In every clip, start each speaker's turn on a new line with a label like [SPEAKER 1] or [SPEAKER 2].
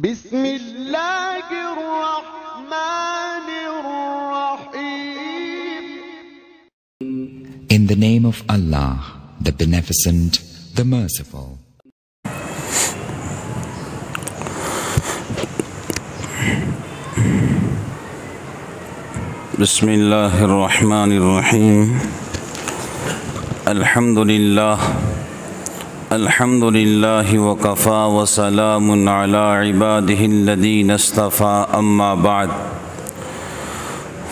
[SPEAKER 1] بسم اللہ الرحمن الرحیم.
[SPEAKER 2] In the name of Allah, the Beneficent, the Merciful.
[SPEAKER 3] بسم اللہ الرحمن الرحیم. الحمد للہ وکفا وسلام علی عبادہ الذین اصطفى اما بعد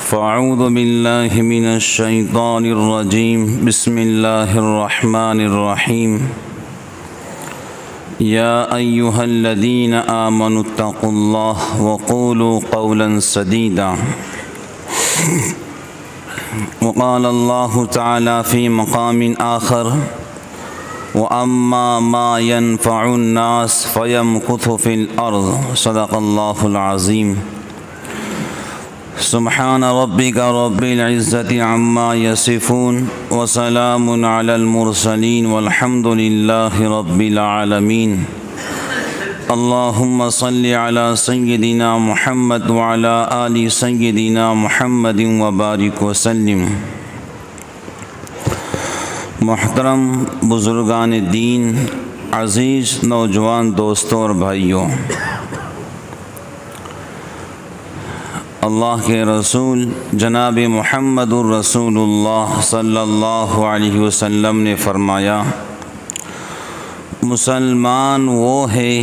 [SPEAKER 3] فاعوذ باللہ من الشیطان الرجیم. بسم اللہ الرحمن الرحیم. یا ایہا الذین آمنوا اتقوا اللہ وقولوا قولا سدیدا. وقال اللہ تعالی فی مقام آخر وَأَمَّا مَا يَنْفَعُ النَّاسِ فَيَمْكُثُ فِي الْأَرْضِ. صدق اللہ العظیم. سبحان ربک رب العزة عما يصفون وسلام علی المرسلین والحمد للہ رب العالمین. اللہم صل علی سیدنا محمد وعلی آل سیدنا محمد وبارک وسلم. محترم بزرگان دین، عزیز نوجوان دوستوں اور بھائیوں، اللہ کے رسول جناب محمد الرسول اللہ صلی اللہ علیہ وسلم نے فرمایا، مسلمان وہ ہے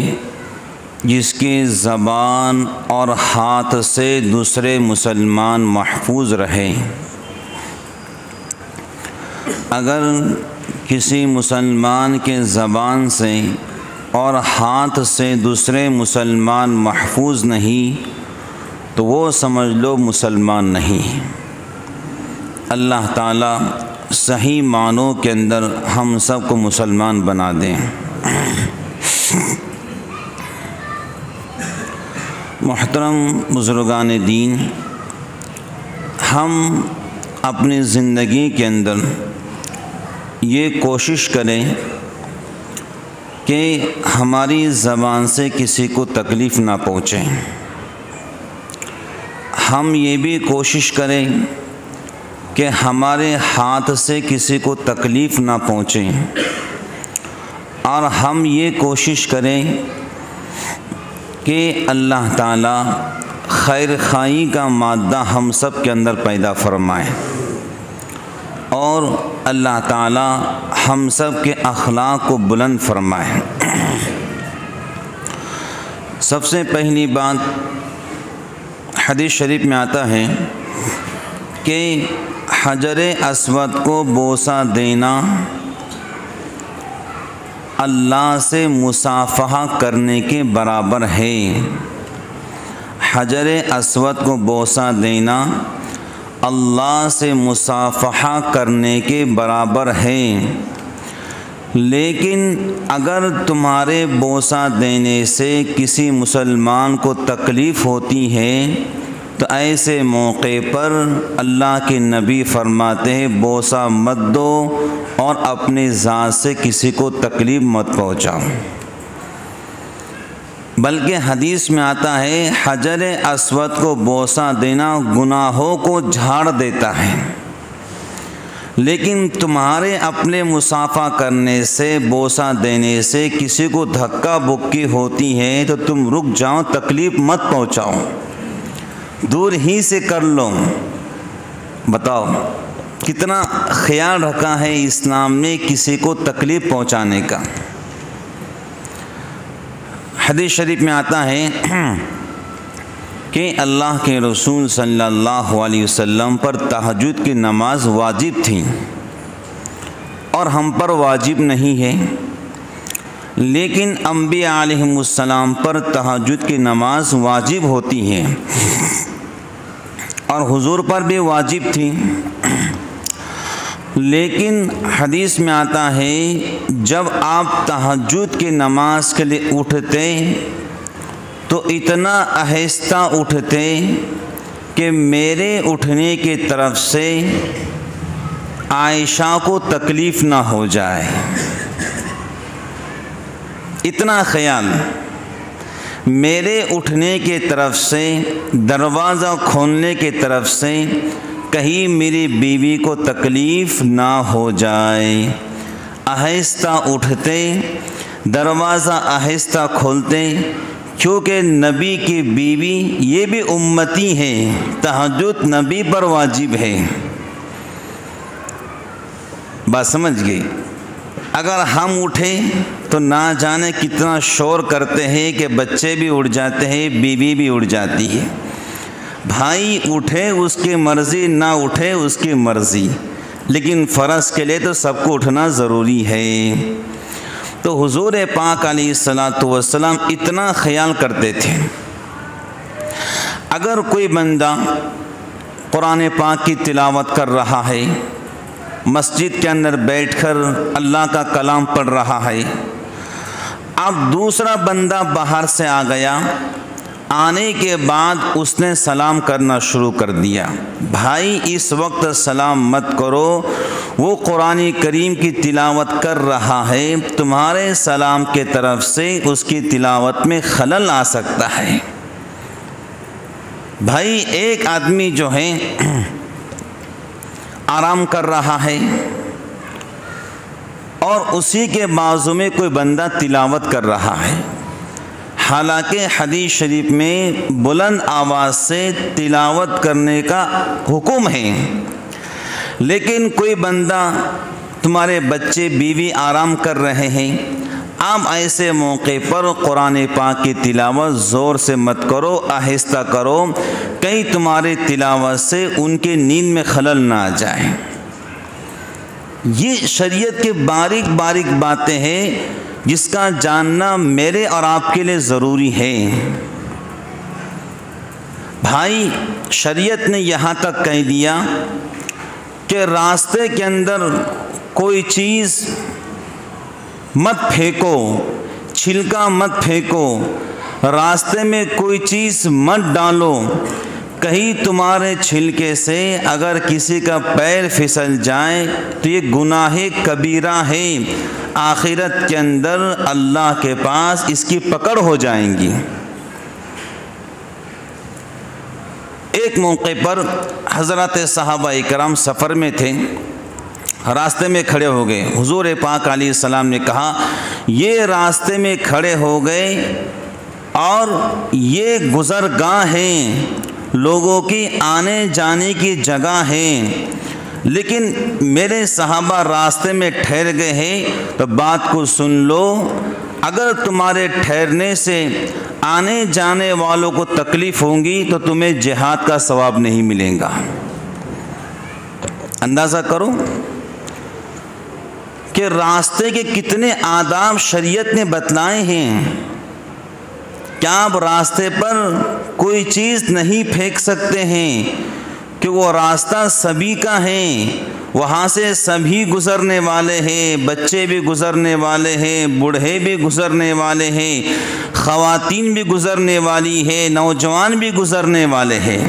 [SPEAKER 3] جس کے زبان اور ہاتھ سے دوسرے مسلمان محفوظ رہے. اگر کسی مسلمان کے زبان سے اور ہاتھ سے دوسرے مسلمان محفوظ نہیں تو وہ سمجھ لو مسلمان نہیں. اللہ تعالیٰ صحیح معنوں کے اندر ہم سب کو مسلمان بنا دیں. محترم بزرگان دین، ہم اپنی زندگی کے اندر یہ کوشش کریں کہ ہماری زبان سے کسی کو تکلیف نہ پہنچے. ہم یہ بھی کوشش کریں کہ ہمارے ہاتھ سے کسی کو تکلیف نہ پہنچے، اور ہم یہ کوشش کریں کہ اللہ تعالیٰ خیر خواہی کا مادہ ہم سب کے اندر پیدا فرمائے، اور اللہ تعالیٰ ہم سب کے اخلاق کو بلند فرمائے. سب سے پہلی بات، حدیث شریف میں آتا ہے کہ حجر اسود کو بوسہ دینا اللہ سے مصافحہ کرنے کے برابر ہے. حجر اسود کو بوسہ دینا اللہ سے مصافحہ کرنے کے برابر ہے. لیکن اگر تمہارے بوسہ دینے سے کسی مسلمان کو تکلیف ہوتی ہے تو ایسے موقع پر اللہ کے نبی فرماتے ہیں بوسہ مت دو اور اپنی ذات سے کسی کو تکلیف مت پہنچاؤ. بلکہ حدیث میں آتا ہے حجر اسود کو بوسہ دینا گناہوں کو جھاڑ دیتا ہے، لیکن تمہارے اپنے مصافحہ کرنے سے، بوسہ دینے سے کسی کو دھکا بکی ہوتی ہے تو تم رک جاؤ، تکلیف مت پہنچاؤ، دور ہی سے کر لو. بتاؤ کتنا خیال رکھا ہے اسلام نے کسی کو تکلیف پہنچانے کا. حدیث شریف میں آتا ہے کہ اللہ کے رسول صلی اللہ علیہ وسلم پر تہجد کی نماز واجب تھی اور ہم پر واجب نہیں ہے، لیکن انبیاء علیہم السلام پر تہجد کی نماز واجب ہوتی ہے اور حضور پر بھی واجب تھی. لیکن حدیث میں آتا ہے جب آپ تہجد کی نماز کے لیے اٹھتے تو اتنا آہستہ اٹھتے کہ میرے اٹھنے کی طرف سے عائشہ کو تکلیف نہ ہو جائے. اتنا خیال. میرے اٹھنے کی طرف سے دروازہ کھولنے کی طرف سے کہیں میری بیوی کو تکلیف نہ ہو جائے۔ آہستہ اٹھتے، دروازہ آہستہ کھولتے، کیونکہ نبی کی بیوی یہ بھی امتی ہے، تہجد نبی پر واجب ہے۔ بات سمجھ گئی؟ اگر ہم اٹھیں تو نہ جانے کتنا شور کرتے ہیں کہ بچے بھی اٹھ جاتے ہیں، بیوی بھی اٹھ جاتی ہے۔ بھائی اٹھے اس کی مرضی، نہ اٹھے اس کی مرضی، لیکن فرض کے لیے تو سب کو اٹھنا ضروری ہے۔ تو حضور پاک علیہ الصلاۃ والسلام اتنا خیال کرتے تھے، اگر کوئی بندہ قرآن پاک کی تلاوت کر رہا ہے، مسجد کے اندر بیٹھ کر اللہ کا کلام پڑھ رہا ہے، اب دوسرا بندہ باہر سے آ گیا، آنے کے بعد اس نے سلام کرنا شروع کر دیا، بھائی اس وقت سلام مت کرو، وہ قرآن کریم کی تلاوت کر رہا ہے، تمہارے سلام کے طرف سے اس کی تلاوت میں خلل آ سکتا ہے۔ بھائی ایک آدمی جو ہے آرام کر رہا ہے اور اسی کے بازو میں کوئی بندہ تلاوت کر رہا ہے، حالانکہ حدیث شریف میں بلند آواز سے تلاوت کرنے کا حکم ہے، لیکن کوئی بندہ، تمہارے بچے بیوی آرام کر رہے ہیں، آپ ایسے موقع پر قرآن پاک کی تلاوت زور سے مت کرو، آہستہ کرو، کہیں تمہاری تلاوت سے ان کے نیند میں خلل نہ آ جائے۔ یہ شریعت کے باریک باریک باتیں ہیں جس کا جاننا میرے اور آپ کے لیے ضروری ہے۔ بھائی شریعت نے یہاں تک کہہ دیا کہ راستے کے اندر کوئی چیز مت پھینکو، چھلکا مت پھینکو، راستے میں کوئی چیز مت ڈالو، کہیں تمہارے چھلکے سے اگر کسی کا پیر پھسل جائے تو یہ گناہ کبیرہ ہے، آخرت کے اندر اللہ کے پاس اس کی پکڑ ہو جائیں گی۔ ایک موقع پر حضرات صحابہ کرام سفر میں تھے، راستے میں کھڑے ہو گئے، حضور پاک علیہ السلام نے کہا یہ راستے میں کھڑے ہو گئے اور یہ گزرگاہ ہیں، لوگوں کی آنے جانے کی جگہ ہے، لیکن میرے صحابہ راستے میں ٹھہر گئے ہیں، تو بات کو سن لو، اگر تمہارے ٹھہرنے سے آنے جانے والوں کو تکلیف ہوں گی تو تمہیں جہاد کا ثواب نہیں ملے گا۔ اندازہ کرو کہ راستے کے کتنے آداب شریعت نے بتلائے ہیں۔ کیا آپ راستے پر کوئی چیز نہیں پھینک سکتے ہیں کہ وہ راستہ سبھی کا ہے، وہاں سے سبھی گزرنے والے ہیں، بچے بھی گزرنے والے ہیں، بوڑھے بھی گزرنے والے ہیں، خواتین بھی گزرنے والی ہیں، نوجوان بھی گزرنے والے ہیں۔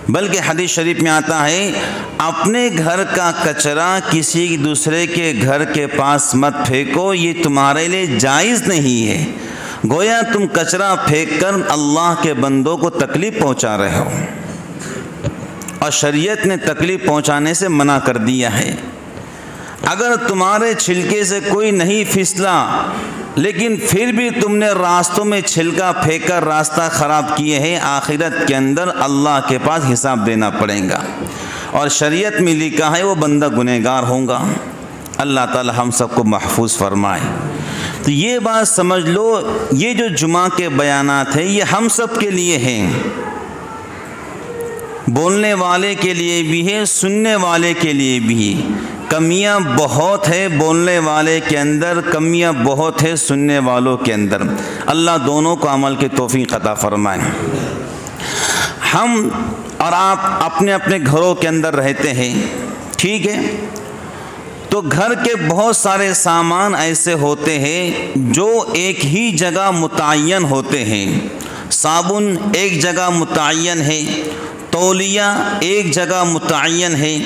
[SPEAKER 3] بلکہ حدیث شریف میں آتا ہے اپنے گھر کا کچرا کسی دوسرے کے گھر کے پاس مت پھینکو، یہ تمہارے لیے جائز نہیں ہے، گویا تم کچرا پھینک کر اللہ کے بندوں کو تکلیف پہنچا رہے ہو، اور شریعت نے تکلیف پہنچانے سے منع کر دیا ہے۔ اگر تمہارے چھلکے سے کوئی نہیں پھسلا لیکن پھر بھی تم نے راستوں میں چھلکا پھینک کر راستہ خراب کیے ہیں، آخرت کے اندر اللہ کے پاس حساب دینا پڑے گا، اور شریعت میں لکھا ہے وہ بندہ گنہگار ہوگا۔ اللہ تعالی ہم سب کو محفوظ فرمائے۔ تو یہ بات سمجھ لو، یہ جو جمعہ کے بیانات ہیں یہ ہم سب کے لیے ہیں، بولنے والے کے لیے بھی ہے، سننے والے کے لیے بھی۔ کمیاں بہت ہے بولنے والے کے اندر، کمیاں بہت ہے سننے والوں کے اندر، اللہ دونوں کو عمل کی توفیق عطا فرمائے۔ ہم اور آپ اپنے اپنے گھروں کے اندر رہتے ہیں، ٹھیک ہے، تو گھر کے بہت سارے سامان ایسے ہوتے ہیں جو ایک ہی جگہ متعین ہوتے ہیں۔ صابن ایک جگہ متعین ہے، تولیہ ایک جگہ متعین ہے،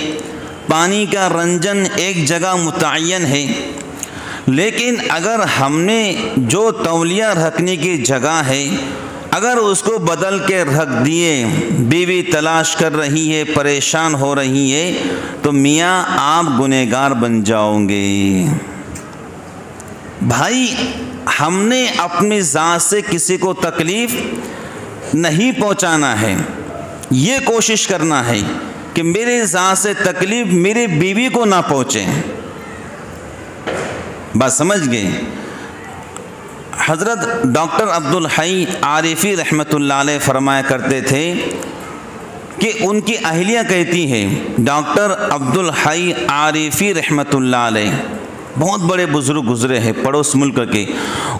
[SPEAKER 3] پانی کا رنجن ایک جگہ متعین ہے، لیکن اگر ہم نے جو تولیہ رکھنے کی جگہ ہے اگر اس کو بدل کے رکھ دیے، بیوی تلاش کر رہی ہے، پریشان ہو رہی ہے، تو میاں آپ گنہگار بن جاؤ گے۔ بھائی ہم نے اپنی ذات سے کسی کو تکلیف نہیں پہنچانا ہے، یہ کوشش کرنا ہے کہ میرے ذات سے تکلیف میری بیوی کو نہ پہنچے۔ بات سمجھ گئے؟ حضرت ڈاکٹر عبدالحی عارفی رحمۃ اللہ علیہ فرمایا کرتے تھے کہ ان کی اہلیہ کہتی ہے، ڈاکٹر عبدالحی عارفی رحمۃ اللہ علیہ بہت بڑے بزرگ گزرے ہیں پڑوس ملک کے،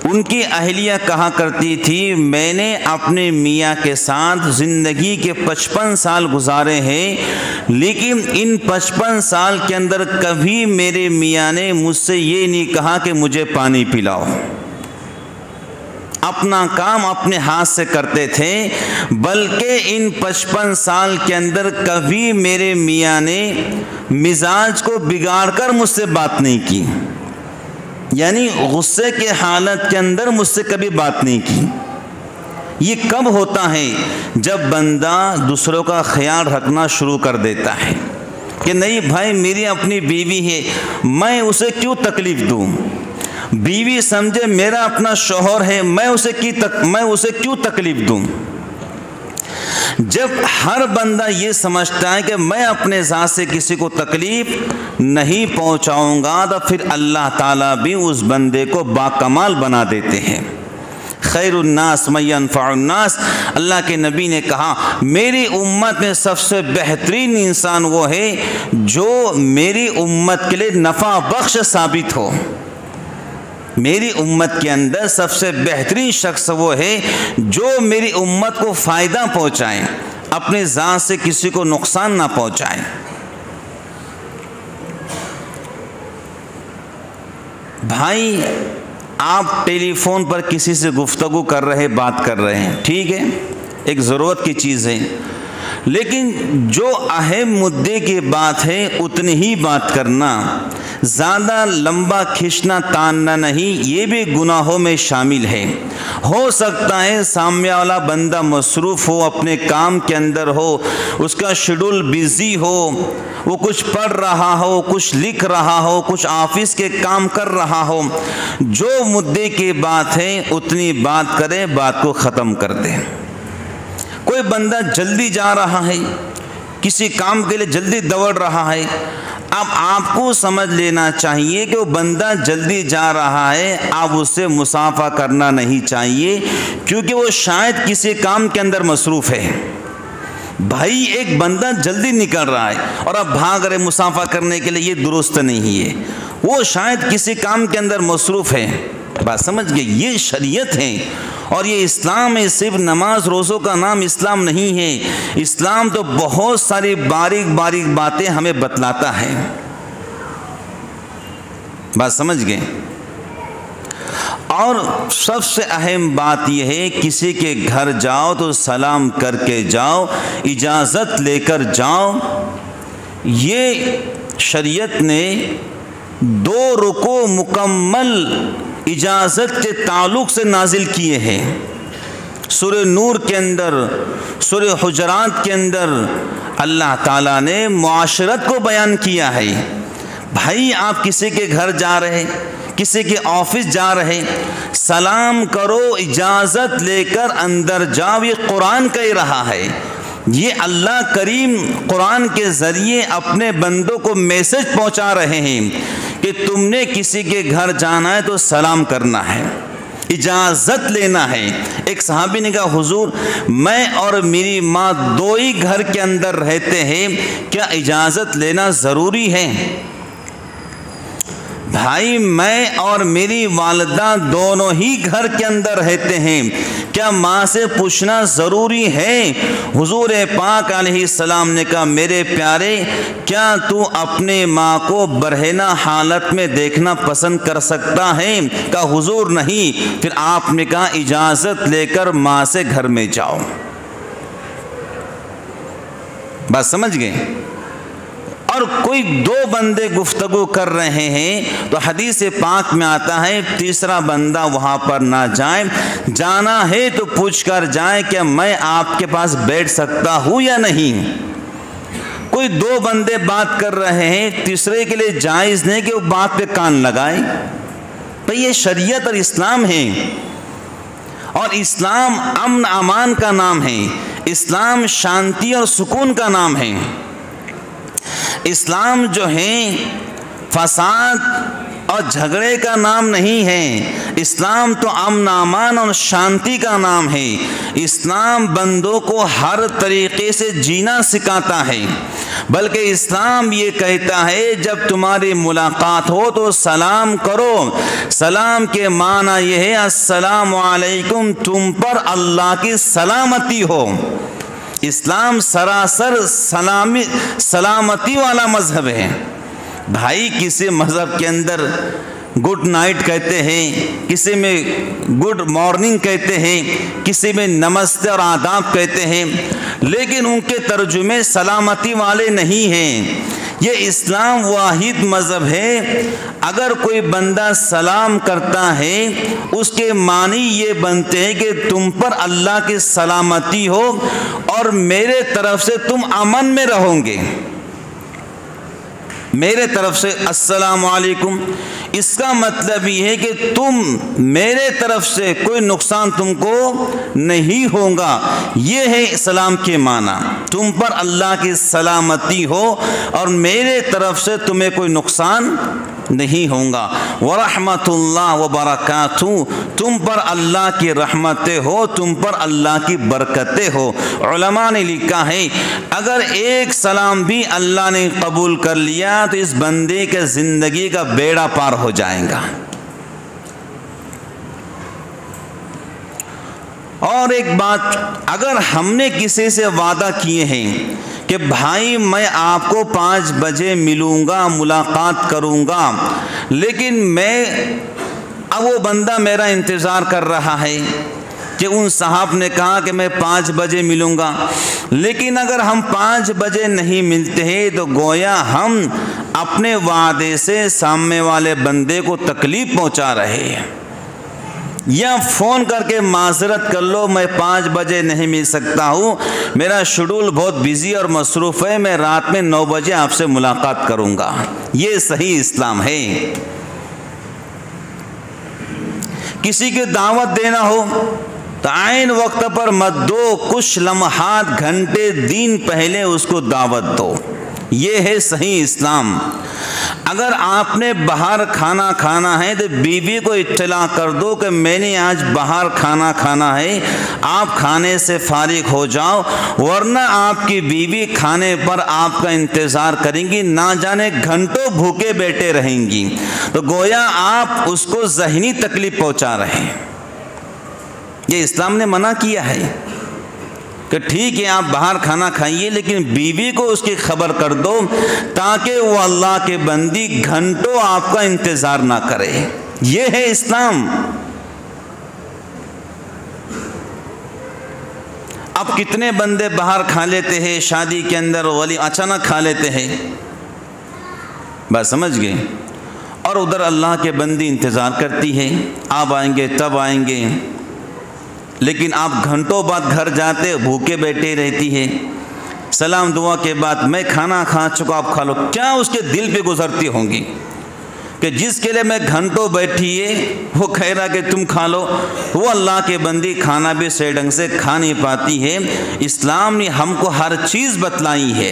[SPEAKER 3] ان کی اہلیہ کہا کرتی تھی میں نے اپنے میاں کے ساتھ زندگی کے 55 سال گزارے ہیں، لیکن ان 55 سال کے اندر کبھی میرے میاں نے مجھ سے یہ نہیں کہا کہ مجھے پانی پلاؤ۔ اپنا کام اپنے ہاتھ سے کرتے تھے، بلکہ ان 55 سال کے اندر کبھی میرے میاں نے مزاج کو بگاڑ کر مجھ سے بات نہیں کی، یعنی غصے کے حالت کے اندر مجھ سے کبھی بات نہیں کی۔ یہ کب ہوتا ہے؟ جب بندہ دوسروں کا خیال رکھنا شروع کر دیتا ہے کہ نہیں بھائی میری اپنی بیوی ہے، میں اسے کیوں تکلیف دوں، بیوی سمجھے میرا اپنا شوہر ہے، میں اسے کیوں تکلیف دوں۔ جب ہر بندہ یہ سمجھتا ہے کہ میں اپنے ذات سے کسی کو تکلیف نہیں پہنچاؤں گا، تو پھر اللہ تعالیٰ بھی اس بندے کو باکمال بنا دیتے ہیں۔ خیر الناس من ينفع الناس، اللہ کے نبی نے کہا میری امت میں سب سے بہترین انسان وہ ہے جو میری امت کے لیے نفع بخش ثابت ہو۔ میری امت کے اندر سب سے بہترین شخص وہ ہے جو میری امت کو فائدہ پہنچائے، اپنے ذات سے کسی کو نقصان نہ پہنچائے۔ بھائی آپ ٹیلی فون پر کسی سے گفتگو کر رہے، بات کر رہے ہیں، ٹھیک ہے، ایک ضرورت کی چیز ہے، لیکن جو اہم مدعے کی بات ہے اتنی ہی بات کرنا، زیادہ لمبا کھینچنا تاننا نہیں، یہ بھی گناہوں میں شامل ہے۔ ہو سکتا ہے سامنے والا بندہ مصروف ہو، اپنے کام کے اندر ہو، اس کا شیڈول بزی ہو، وہ کچھ پڑھ رہا ہو، کچھ لکھ رہا ہو، کچھ آفس کے کام کر رہا ہو، جو مدعے کی بات ہے اتنی بات کرے، بات کو ختم کر دے۔ کوئی بندہ جلدی جا رہا ہے، کسی کام کے لیے جلدی دوڑ رہا ہے، اب آپ کو سمجھ لینا چاہیے کہ وہ بندہ جلدی جا رہا ہے، آپ اس سے مصافحہ کرنا نہیں چاہیے، کیونکہ وہ شاید کسی کام کے اندر مصروف ہے۔ بھائی ایک بندہ جلدی نکل رہا ہے اور اب بھاگ رہے مصافحہ کرنے کے لیے، یہ درست نہیں ہے، وہ شاید کسی کام کے اندر مصروف ہے۔ بات سمجھ گئے؟ یہ شریعت ہے اور یہ اسلام ہے، صرف نماز روزوں کا نام اسلام نہیں ہے۔ اسلام تو بہت ساری باریک باریک باتیں ہمیں بتلاتا ہے۔ بات سمجھ گئے؟ اور سب سے اہم بات یہ ہے کسی کے گھر جاؤ تو سلام کر کے جاؤ، اجازت لے کر جاؤ۔ یہ شریعت نے 2 رکوع مکمل اجازت کے تعلق سے نازل کیے ہیں۔ سورہ نور کے اندر، سورہ حجرات کے اندر اللہ تعالیٰ نے معاشرت کو بیان کیا ہے۔ بھائی آپ کسی کے گھر جا رہے، کسی کے آفس جا رہے، سلام کرو، اجازت لے کر اندر جاؤ، یہ قرآن کہہ رہا ہے۔ یہ اللہ کریم قرآن کے ذریعے اپنے بندوں کو میسج پہنچا رہے ہیں کہ تم نے کسی کے گھر جانا ہے تو سلام کرنا ہے، اجازت لینا ہے۔ ایک صحابی نے کہا حضور میں اور میری ماں 2 ہی گھر کے اندر رہتے ہیں، کیا اجازت لینا ضروری ہے؟ بھائی میں اور میری والدہ دونوں ہی گھر کے اندر رہتے ہیں، کیا ماں سے پوچھنا ضروری ہے؟ حضور پاک علیہ السلام نے کہا میرے پیارے کیا تو اپنے ماں کو برہنہ حالت میں دیکھنا پسند کر سکتا ہے؟ کہا حضور نہیں۔ پھر آپ نے کہا اجازت لے کر ماں سے گھر میں جاؤ۔ بات سمجھ گئے؟ اور کوئی دو بندے گفتگو کر رہے ہیں تو حدیث پاک میں آتا ہے تیسرا بندہ وہاں پر نہ جائے، جانا ہے تو پوچھ کر جائے کہ میں آپ کے پاس بیٹھ سکتا ہوں یا نہیں۔ کوئی دو بندے بات کر رہے ہیں، تیسرے کے لیے جائز نہیں کہ وہ بات پہ کان لگائے۔ بھئی یہ شریعت اور اسلام ہے، اور اسلام امن امان کا نام ہے، اسلام شانتی اور سکون کا نام ہے۔ اسلام جو ہے فساد اور جھگڑے کا نام نہیں ہے، اسلام تو امن امان اور شانتی کا نام ہے۔ اسلام بندوں کو ہر طریقے سے جینا سکھاتا ہے، بلکہ اسلام یہ کہتا ہے جب تمہاری ملاقات ہو تو سلام کرو۔ سلام کے معنی یہ ہے السلام علیکم، تم پر اللہ کی سلامتی ہو۔ اسلام سراسر سلامتی والا مذہب ہے۔ بھائی کسی مذہب کے اندر گڈ نائٹ کہتے ہیں، کسی میں گڈ مارننگ کہتے ہیں، کسی میں نمستے اور آداب کہتے ہیں، لیکن ان کے ترجمے سلامتی والے نہیں ہیں۔ یہ اسلام واحد مذہب ہے، اگر کوئی بندہ سلام کرتا ہے اس کے معنی یہ بنتے ہیں کہ تم پر اللہ کی سلامتی ہو اور میرے طرف سے تم امن میں رہو گے۔ میرے طرف سے السلام علیکم، اس کا مطلب یہ ہے کہ تم میرے طرف سے کوئی نقصان تم کو نہیں ہوگا۔ یہ ہے اسلام کے معنی، تم پر اللہ کی سلامتی ہو اور میرے طرف سے تمہیں کوئی نقصان نہیں ہوگا۔ ورحمت اللہ وبرکاتہ، تم پر اللہ کی رحمتیں ہو، تم پر اللہ کی برکتیں ہو۔ علماء نے لکھا ہے اگر ایک سلام بھی اللہ نے قبول کر لیا تو اس بندے کے زندگی کا بیڑا پار ہو جائے گا۔ اور ایک بات، اگر ہم نے کسی سے وعدہ کیے ہیں کہ بھائی میں آپ کو 5 بجے ملوں گا، ملاقات کروں گا، لیکن اب وہ بندہ میرا انتظار کر رہا ہے کہ ان صاحب نے کہا کہ میں 5 بجے ملوں گا، لیکن اگر ہم 5 بجے نہیں ملتے ہیں تو گویا ہم اپنے وعدے سے سامنے والے بندے کو تکلیف پہنچا رہے ہیں۔ یا فون کر کے معذرت کر لو میں 5 بجے نہیں مل سکتا ہوں، میرا شیڈول بہت بزی اور مصروف ہے، میں رات میں 9 بجے آپ سے ملاقات کروں گا۔ یہ صحیح اسلام ہے۔ کسی کی دعوت دینا ہو تو عین وقت پر مت دو، کچھ لمحات گھنٹے دن پہلے اس کو دعوت دو۔ یہ ہے صحیح اسلام۔ اگر آپ نے باہر کھانا کھانا ہے تو بیوی کو اطلاع کر دو کہ میں نے آج باہر کھانا کھانا ہے، آپ کھانے سے فارغ ہو جاؤ، ورنہ آپ کی بیوی کھانے پر آپ کا انتظار کریں گی، نہ جانے گھنٹوں بھوکے بیٹھے رہیں گی، تو گویا آپ اس کو ذہنی تکلیف پہنچا رہے ہیں۔ یہ اسلام نے منع کیا ہے کہ ٹھیک ہے آپ باہر کھانا کھائیے لیکن بیوی کو اس کی خبر کر دو تاکہ وہ اللہ کے بندی گھنٹوں آپ کا انتظار نہ کرے۔ یہ ہے اسلام۔ اب کتنے بندے باہر کھا لیتے ہیں، شادی کے اندر ولی اچانک کھا لیتے ہیں، بس سمجھ گئے، اور ادھر اللہ کے بندی انتظار کرتی ہے آپ آئیں گے تب آئیں گے، لیکن آپ گھنٹوں بعد گھر جاتے بھوکے بیٹھے رہتی ہے، سلام دعا کے بعد میں کھانا کھا چکا آپ کھا لو، کیا اس کے دل پہ گزرتی ہوں گی کہ جس کے لیے میں گھنٹوں بیٹھی ہے وہ کہہ رہا کہ تم کھا لو، وہ اللہ کے بندی کھانا بھی صحیح ڈھنگ سے کھا نہیں پاتی ہے۔ اسلام نے ہم کو ہر چیز بتلائی ہے،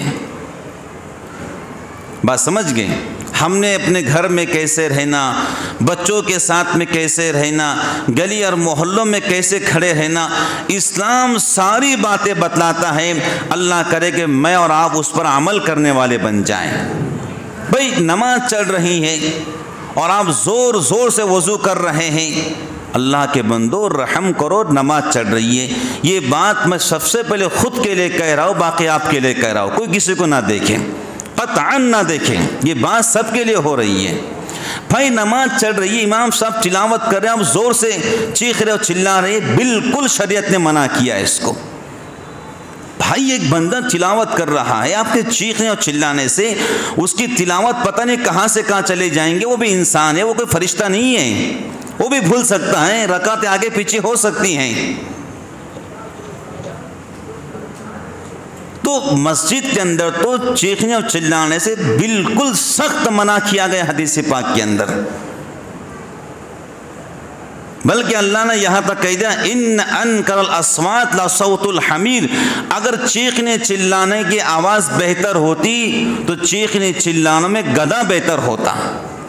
[SPEAKER 3] بات سمجھ گئے؟ ہم نے اپنے گھر میں کیسے رہنا، بچوں کے ساتھ میں کیسے رہنا، گلی اور محلوں میں کیسے کھڑے رہنا، اسلام ساری باتیں بتلاتا ہے۔ اللہ کرے کہ میں اور آپ اس پر عمل کرنے والے بن جائیں۔ بھئی نماز چل رہی ہے اور آپ زور زور سے وضو کر رہے ہیں، اللہ کے بندو رحم کرو، نماز چل رہی ہے۔ یہ بات میں سب سے پہلے خود کے لیے کہہ رہا ہوں، باقی آپ کے لیے کہہ رہا ہوں، کوئی کسی کو نہ دیکھیں، قطعاً نہ دیکھیں، یہ بات سب کے لیے ہو رہی ہے۔ بھائی نماز چل رہی ہے، امام صاحب تلاوت کر رہے ہیں، آپ زور سے چیخ رہے ہو، چلا رہے ہیں، بالکل شریعت نے منع کیا ہے اس کو۔ بھائی ایک بندہ تلاوت کر رہا ہے، آپ کے چیخنے اور چلانے سے اس کی تلاوت پتہ نہیں کہاں سے کہاں چلے جائیں گے. وہ بھی انسان ہے، وہ کوئی فرشتہ نہیں ہے، وہ بھی بھول سکتا ہے، رکعتیں آگے پیچھے ہو سکتی ہیں. تو مسجد کے اندر تو چیخنے اور چلانے سے بالکل سخت منع کیا گیا حدیث پاک کے اندر. بلکہ اللہ نے یہاں تک کہہ دیا ان انکر الاصوات لصوت الحمیر. اگر چیخنے چلانے کی آواز بہتر ہوتی تو چیخنے چلانے میں گدھا بہتر ہوتا.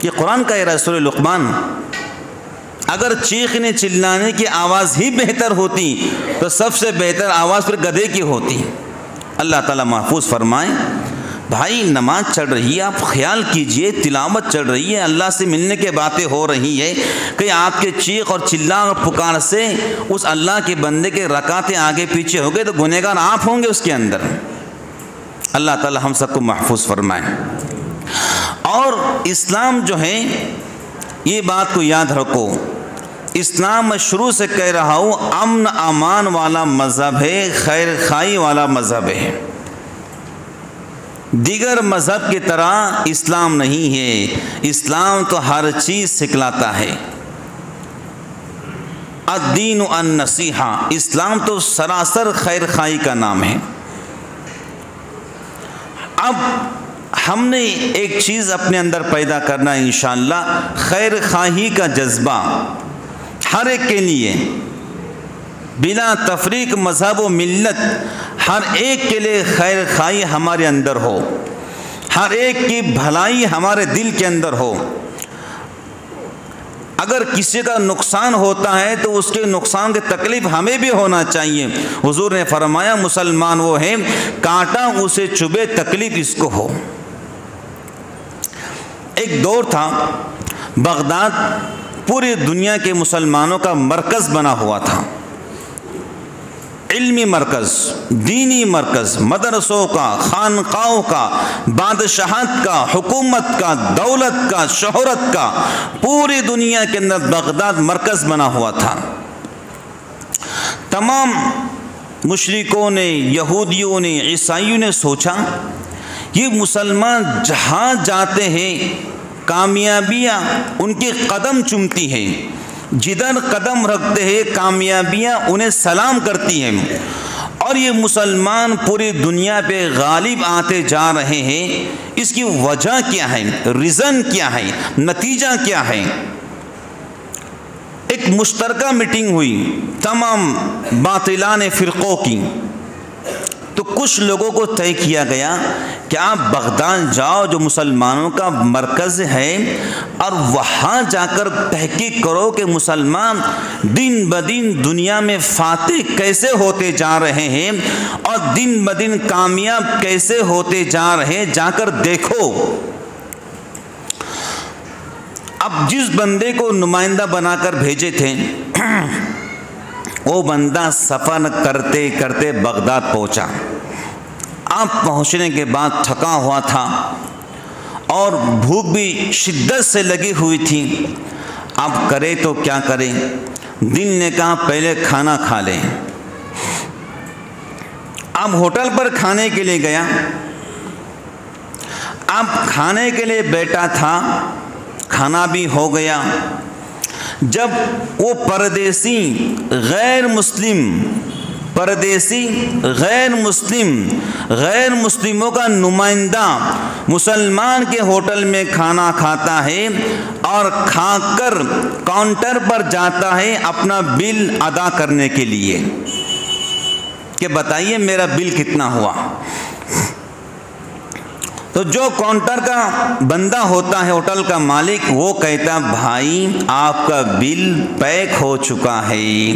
[SPEAKER 3] یہ قرآن کا ہے، سورہ لقمان. اگر چیخنے چلانے کی آواز ہی بہتر ہوتی تو سب سے بہتر آواز پھر گدھے کی ہوتی. اللہ تعالیٰ محفوظ فرمائے. بھائی نماز چل رہی ہے، آپ خیال کیجئے، تلاوت چل رہی ہے، اللہ سے ملنے کی باتیں ہو رہی ہے کہ آپ کے چیخ اور چلا اور پکار سے اس اللہ کے بندے کے رکعتیں آگے پیچھے ہو گئے تو گنہگار آپ ہوں گے اس کے اندر. اللہ تعالیٰ ہم سب کو محفوظ فرمائے. اور اسلام جو ہے، یہ بات کو یاد رکھو، اسلام میں شروع سے کہہ رہا ہوں امن امان والا مذہب ہے، خیر خواہی والا مذہب ہے. دیگر مذہب کی طرح اسلام نہیں ہے. اسلام تو ہر چیز سکھلاتا ہے. الدین النصیحہ، اسلام تو سراسر خیر خواہی کا نام ہے. اب ہم نے ایک چیز اپنے اندر پیدا کرنا ہے انشاءاللہ، خیر خواہی کا جذبہ ہر ایک کے لیے بلا تفریق مذہب و ملت، ہر ایک کے لیے خیر خواہی ہمارے اندر ہو، ہر ایک کی بھلائی ہمارے دل کے اندر ہو. اگر کسی کا نقصان ہوتا ہے تو اس کے نقصان کی تکلیف ہمیں بھی ہونا چاہیے. حضور نے فرمایا مسلمان وہ ہے کانٹا اسے چبھے تکلیف اس کو ہو. ایک دور تھا بغداد پوری دنیا کے مسلمانوں کا مرکز بنا ہوا تھا. علمی مرکز، دینی مرکز، مدرسوں کا، خانقاہوں کا، بادشاہت کا، حکومت کا، دولت کا، شہرت کا، پوری دنیا کے اندر بغداد مرکز بنا ہوا تھا. تمام مشرکوں نے، یہودیوں نے، عیسائیوں نے سوچا یہ مسلمان جہاں جاتے ہیں کامیابیاں ان کے قدم چومتی ہیں، جدھر قدم رکھتے ہیں کامیابیاں انہیں سلام کرتی ہیں. اور یہ مسلمان پوری دنیا پہ غالب آتے جا رہے ہیں، اس کی وجہ کیا ہے، ریزن کیا ہے، نتیجہ کیا ہے. ایک مشترکہ میٹنگ ہوئی تمام باطلان فرقوں کی. تو کچھ لوگوں کو طے کیا گیا کہ آپ بغداد جاؤ جو مسلمانوں کا مرکز ہے، اور وہاں جا کر تحقیق کرو کہ مسلمان دن بدن دنیا میں فاتح کیسے ہوتے جا رہے ہیں اور دن بدن کامیاب کیسے ہوتے جا رہے ہیں، جا کر دیکھو. اب جس بندے کو نمائندہ بنا کر بھیجے تھے وہ بندہ سفر کرتے کرتے بغداد پہنچا. آپ پہنچنے کے بعد تھکا ہوا تھا اور بھوک بھی شدت سے لگی ہوئی تھی. اب کرے تو کیا کرے، دل نے کہا پہلے کھانا کھا لیں. اب ہوٹل پر کھانے کے لیے گیا. اب کھانے کے لیے بیٹھا تھا، کھانا بھی ہو گیا. جب وہ پردیسی غیر مسلموں کا نمائندہ مسلمان کے ہوٹل میں کھانا کھاتا ہے اور کھا کر کاؤنٹر پر جاتا ہے اپنا بل ادا کرنے کے لیے کہ بتائیے میرا بل کتنا ہوا. تو جو کاؤنٹر کا بندہ ہوتا ہے ہوٹل کا مالک، وہ کہتا بھائی آپ کا بل پیک ہو چکا ہے،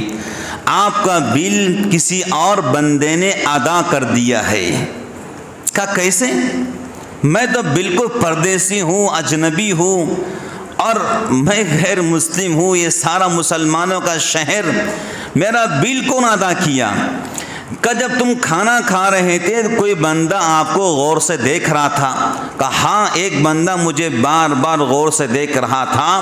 [SPEAKER 3] آپ کا بل کسی اور بندے نے ادا کر دیا ہے. کہا کیسے؟ میں تو بالکل پردیسی ہوں، اجنبی ہوں اور میں غیر مسلم ہوں، یہ سارا مسلمانوں کا شہر، میرا بل کون ادا کیا؟ کہ جب تم کھانا کھا رہے تھے کوئی بندہ آپ کو غور سے دیکھ رہا تھا؟ کہا ہاں ایک بندہ مجھے بار بار غور سے دیکھ رہا تھا۔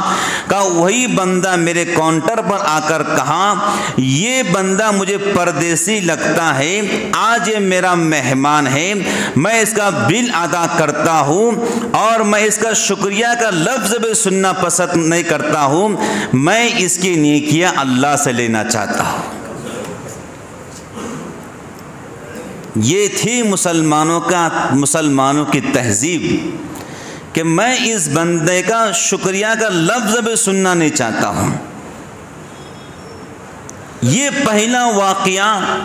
[SPEAKER 3] کہا وہی بندہ میرے کاؤنٹر پر آ کر کہا یہ بندہ مجھے پردیسی لگتا ہے، آج یہ میرا مہمان ہے، میں اس کا بل ادا کرتا ہوں اور میں اس کا شکریہ کا لفظ بھی سننا پسند نہیں کرتا ہوں، میں اس کی نیکیاں اللہ سے لینا چاہتا ہوں۔ یہ تھی مسلمانوں کی تہذیب کہ میں اس بندے کا شکریہ کا لفظ بھی سننا نہیں چاہتا ہوں۔ یہ پہلا واقعہ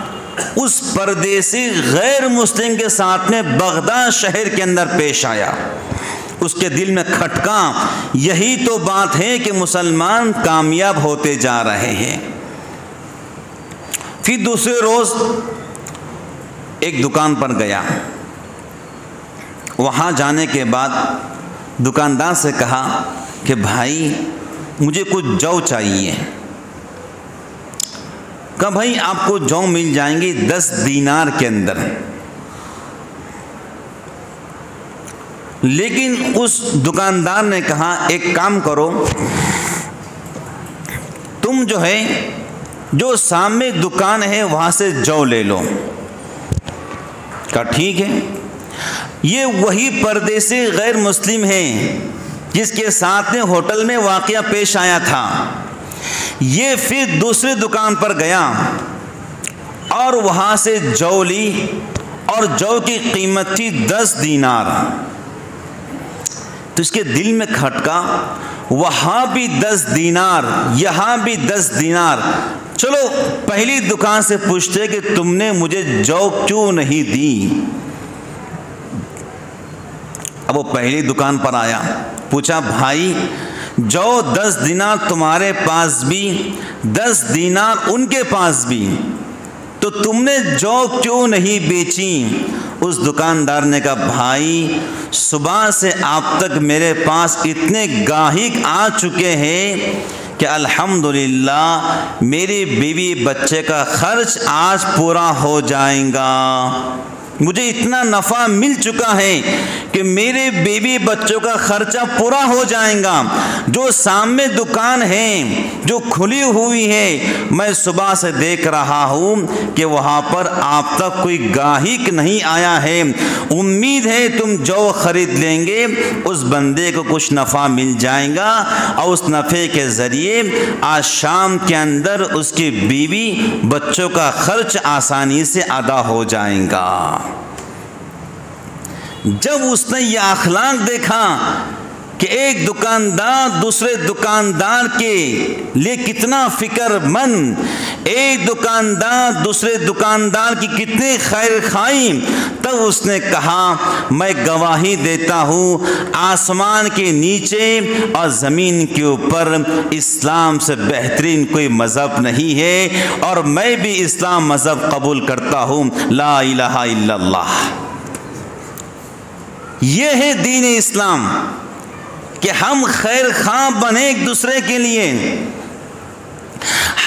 [SPEAKER 3] اس پردیسی غیر مسلم کے ساتھ میں بغداد شہر کے اندر پیش آیا۔ اس کے دل میں کھٹکا یہی تو بات ہے کہ مسلمان کامیاب ہوتے جا رہے ہیں۔ پھر دوسرے روز ایک دکان پر گیا، وہاں جانے کے بعد دکاندار سے کہا کہ بھائی مجھے کچھ جو چاہیے۔ کہا بھائی آپ کو جو مل جائیں گی 10 دینار کے اندر، لیکن اس دکاندار نے کہا ایک کام کرو، تم جو ہے جو سامنے دکان ہے وہاں سے جو لے لو۔ کہا ٹھیک ہے۔ یہ وہی پردیسی غیر مسلم ہیں جس کے ساتھ میں ہوٹل میں واقعہ پیش آیا تھا۔ یہ پھر دوسری دکان پر گیا اور وہاں سے جو لی اور جو کی قیمت تھی 10 دینار۔ تو اس کے دل میں کھٹکا وہاں بھی 10 دینار، یہاں بھی 10 دینار، چلو پہلی دکان سے پوچھتے کہ تم نے مجھے جو کیوں نہیں دی۔ اب وہ پہلی دکان پر آیا، پوچھا بھائی جو 10 دینار تمہارے پاس بھی 10 دینار ان کے پاس بھی، تو تم نے جو کیوں نہیں بیچی؟ اس دکاندار نے کہا بھائی صبح سے اب تک میرے پاس اتنے گاہک آ چکے ہیں کہ الحمدللہ میری بیوی بچے کا خرچ آج پورا ہو جائے گا، مجھے اتنا نفع مل چکا ہے کہ میرے بیوی بچوں کا خرچہ پورا ہو جائے گا۔ جو سامنے دکان ہے جو کھلی ہوئی ہے میں صبح سے دیکھ رہا ہوں کہ وہاں پر آپ تک کوئی گاہک نہیں آیا ہے، امید ہے تم جو خرید لیں گے اس بندے کو کچھ نفع مل جائے گا اور اس نفع کے ذریعے آج شام کے اندر اس کی بیوی بچوں کا خرچ آسانی سے ادا ہو جائے گا۔ جب اس نے یہ اخلاق دیکھا کہ ایک دکاندار دوسرے دکاندار کے لیے کتنا فکر مند، ایک دکاندار دوسرے دکاندار کی کتنی خیر خواہی، تب اس نے کہا میں گواہی دیتا ہوں آسمان کے نیچے اور زمین کے اوپر اسلام سے بہترین کوئی مذہب نہیں ہے، اور میں بھی اسلام مذہب قبول کرتا ہوں، لا الہ الا اللہ۔ یہ ہے دین اسلام کہ ہم خیر خواہ بنے ایک دوسرے کے لیے،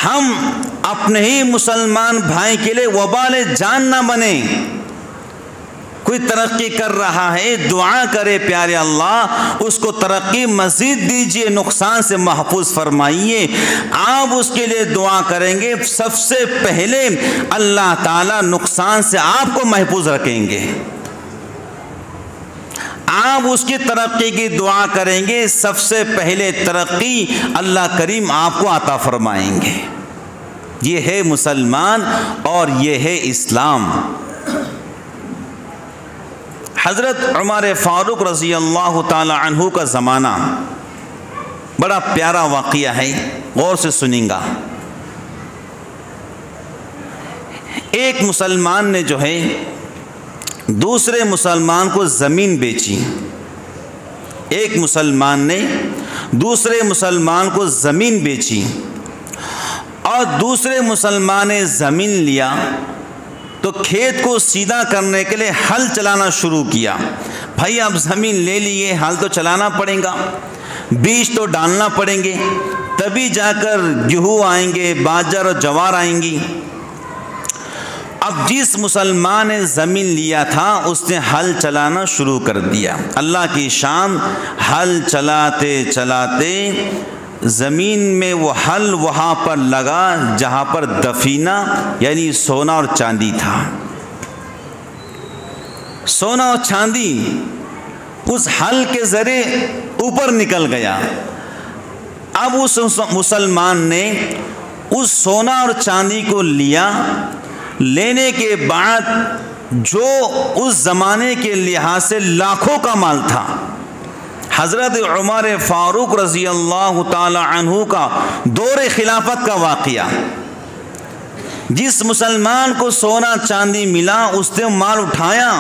[SPEAKER 3] ہم اپنے ہی مسلمان بھائی کے لیے وبال جان نہ بنے۔ کوئی ترقی کر رہا ہے دعا کرے پیارے اللہ اس کو ترقی مزید دیجئے، نقصان سے محفوظ فرمائیے۔ آپ اس کے لیے دعا کریں گے سب سے پہلے اللہ تعالیٰ نقصان سے آپ کو محفوظ رکھیں گے۔ آپ اس کی ترقی کی دعا کریں گے سب سے پہلے ترقی اللہ کریم آپ کو عطا فرمائیں گے۔ یہ ہے مسلمان اور یہ ہے اسلام۔ حضرت عمر فاروق رضی اللہ تعالی عنہ کا زمانہ بڑا پیارا واقعہ ہے، غور سے سنیں گا۔ ایک مسلمان نے جو ہے دوسرے مسلمان کو زمین بیچی، ایک مسلمان نے دوسرے مسلمان کو زمین بیچی، اور دوسرے مسلمان نے زمین لیا تو کھیت کو سیدھا کرنے کے لیے ہل چلانا شروع کیا۔ بھائی آپ زمین لے لیے، ہل تو چلانا پڑے گا، بیج تو ڈالنا پڑیں گے، تبھی جا کر گیہوں آئیں گے، باجر اور جوار آئیں گی۔ اب جس مسلمان نے زمین لیا تھا اس نے ہل چلانا شروع کر دیا. اللہ کی شان، ہل چلاتے چلاتے زمین میں وہ ہل وہاں پر لگا جہاں پر دفینہ یعنی سونا اور چاندی تھا. سونا اور چاندی اس ہل کے ذریعے اوپر نکل گیا. اب اس مسلمان نے اس سونا اور چاندی کو لیا. لینے کے بعد جو اس زمانے کے لحاظ سے لاکھوں کا مال تھا، حضرت عمر فاروق رضی اللہ تعالی عنہ کا دور خلافت کا واقعہ، جس مسلمان کو سونا چاندی ملا اس نے مال اٹھایا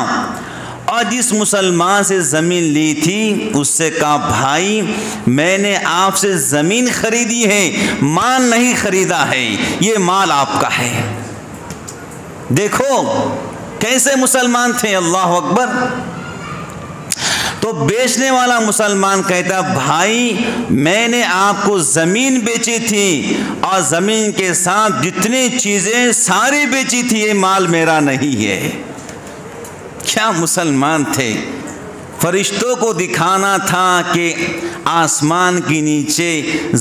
[SPEAKER 3] اور جس مسلمان سے زمین لی تھی اس سے کہا بھائی میں نے آپ سے زمین خریدی ہے، مال نہیں خریدا ہے، یہ مال آپ کا ہے. دیکھو کیسے مسلمان تھے، اللہ اکبر. تو بیچنے والا مسلمان کہتا بھائی میں نے آپ کو زمین بیچی تھی اور زمین کے ساتھ جتنی چیزیں ساری بیچی تھی، یہ مال میرا نہیں ہے. کیا مسلمان تھے. فرشتوں کو دکھانا تھا کہ آسمان کے نیچے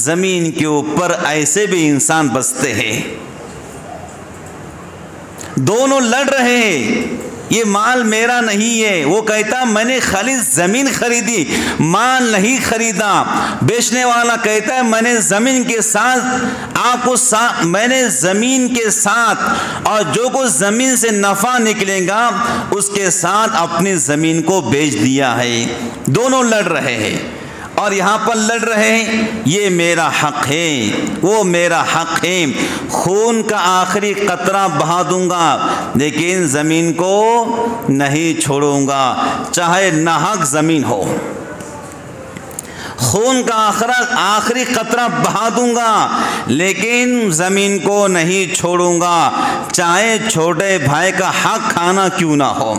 [SPEAKER 3] زمین کے اوپر ایسے بھی انسان بستے ہیں. دونوں لڑ رہے ہیں، یہ مال میرا نہیں ہے. وہ کہتا میں نے خالی زمین خریدی، مال نہیں خریدا. بیچنے والا کہتا ہے میں نے زمین کے ساتھ آپ کو میں نے زمین کے ساتھ اور جو کچھ زمین سے نفع نکلے گا اس کے ساتھ اپنی زمین کو بیچ دیا ہے. دونوں لڑ رہے ہیں اور یہاں پر لڑ رہے ہیں، یہ میرا حق ہے، وہ میرا حق ہے. خون کا آخری قطرہ بہا دوں گا لیکن زمین کو نہیں چھوڑوں گا، چاہے ناحق زمین ہو. خون کا آخری قطرہ بہا دوں گا لیکن زمین کو نہیں چھوڑوں گا، چاہے چھوٹے بھائی کا حق کھانا کیوں نہ ہو،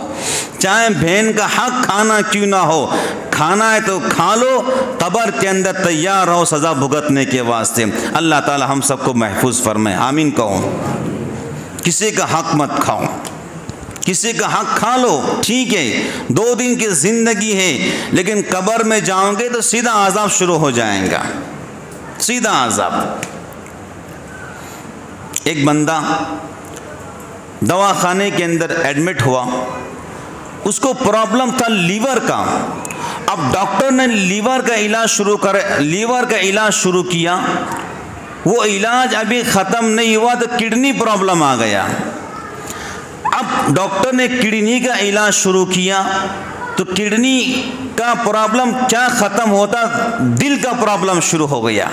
[SPEAKER 3] چاہے بہن کا حق کھانا کیوں نہ ہو. کھانا ہے تو کھا لو، قبر کے اندر تیار رہو سزا بھگتنے کے واسطے. اللہ تعالی ہم سب کو محفوظ فرمائے، آمین کہو. کسی کا حق مت کھاؤ، کسی کا حق کھا لو ٹھیک ہے، 2 دن کی زندگی ہے، لیکن قبر میں جاؤں گے تو سیدھا عذاب شروع ہو جائیں گا، سیدھا عذاب. ایک بندہ دواخانے کے اندر ایڈمٹ ہوا، اس کو پرابلم تھا لیور کا. اب ڈاکٹر نے لیور کا علاج شروع کیا. وہ علاج ابھی ختم نہیں ہوا تو کڈنی پرابلم آ گیا. اب ڈاکٹر نے کڈنی کا علاج شروع کیا تو کڈنی کا پرابلم کیا ختم ہوتا، دل کا پرابلم شروع ہو گیا.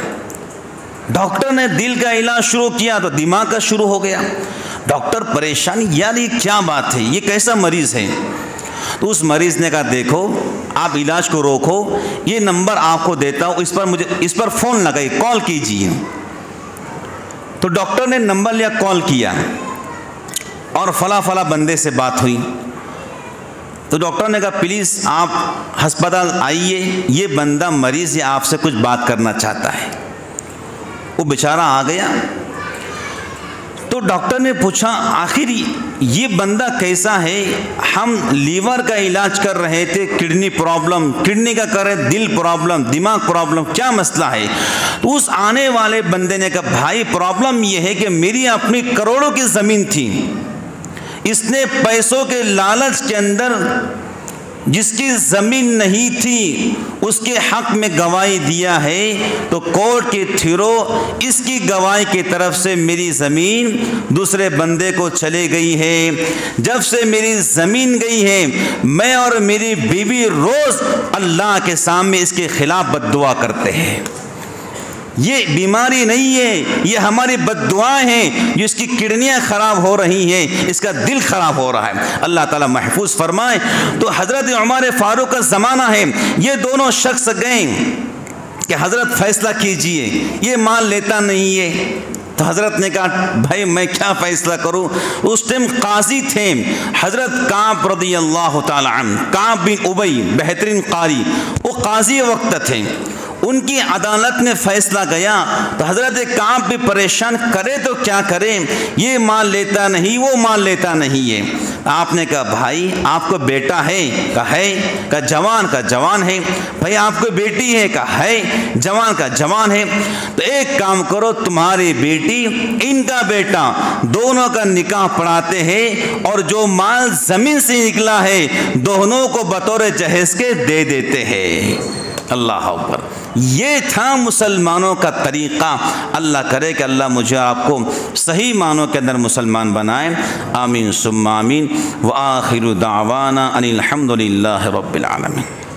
[SPEAKER 3] ڈاکٹر نے دل کا علاج شروع کیا تو دماغ کا شروع ہو گیا. ڈاکٹر پریشانی، یار یہ کیا بات ہے، یہ کیسا مریض ہے. تو اس مریض نے کہا دیکھو آپ علاج کو روکو، یہ نمبر آپ کو دیتا ہوں، اس پر فون لگائی، کال کیجیے. تو ڈاکٹر نے نمبر لیا، کال کیا اور فلاں بندے سے بات ہوئی. تو ڈاکٹر نے کہا پلیز آپ ہسپتال آئیے، یہ بندہ مریض ہے، آپ سے کچھ بات کرنا چاہتا ہے. وہ بیچارہ آ گیا. تو ڈاکٹر نے پوچھا آخر یہ بندہ کیسا ہے، ہم لیور کا علاج کر رہے تھے، کڈنی پرابلم، کڈنی کا کر رہے، دل پرابلم، دماغ پرابلم، کیا مسئلہ ہے. تو اس آنے والے بندے نے کہا بھائی پرابلم یہ ہے کہ میری اپنی کروڑوں کی زمین تھی، اس نے پیسوں کے لالچ کے اندر جس کی زمین نہیں تھی اس کے حق میں گواہی دیا ہے، تو کورٹ کے تھرو اس کی گواہی کی طرف سے میری زمین دوسرے بندے کو چلے گئی ہے. جب سے میری زمین گئی ہے میں اور میری بیوی روز اللہ کے سامنے اس کے خلاف بد دعا کرتے ہیں. یہ بیماری نہیں ہے، یہ ہماری بد دعائیں ہیں جو اس کی کڈنیاں خراب ہو رہی ہیں، اس کا دل خراب ہو رہا ہے. اللہ تعالیٰ محفوظ فرمائے. تو حضرت عمر فاروق کا زمانہ ہے، یہ دونوں شخص گئے کہ حضرت فیصلہ کیجئے، یہ مال لیتا نہیں ہے. تو حضرت نے کہا بھائی میں کیا فیصلہ کروں. اس ٹائم قاضی تھے حضرت کعب رضی اللہ تعالی عنہ، کعب بن ابی، بہترین قاری، وہ قاضی وقت تھے. ان کی عدالت میں فیصلہ گیا تو حضرت کعب بھی پریشان، کرے تو کیا کرے، یہ مان لیتا نہیں وہ مان لیتا نہیں ہے۔ آپ نے کہا بھائی آپ کو بیٹا ہے؟ کہا ہے۔ کہا جوان ہے۔ بھائی آپ کو بیٹی ہے؟ کہا ہے، جوان کا جوان ہے۔ تو ایک کام کرو، تمہاری بیٹی ان کا بیٹا دونوں کا نکاح پڑھاتے ہیں اور جو مال زمین سے نکلا ہے دونوں کو بطور جہیز کے دے دیتے ہیں۔ اللہ اکبر، یہ تھا مسلمانوں کا طریقہ۔ اللہ کرے کہ اللہ مجھے آپ کو صحیح معنوں کے اندر مسلمان بنائے، آمین ثم آمین۔ وآخر دعوانا ان الحمد للہ رب العالمین۔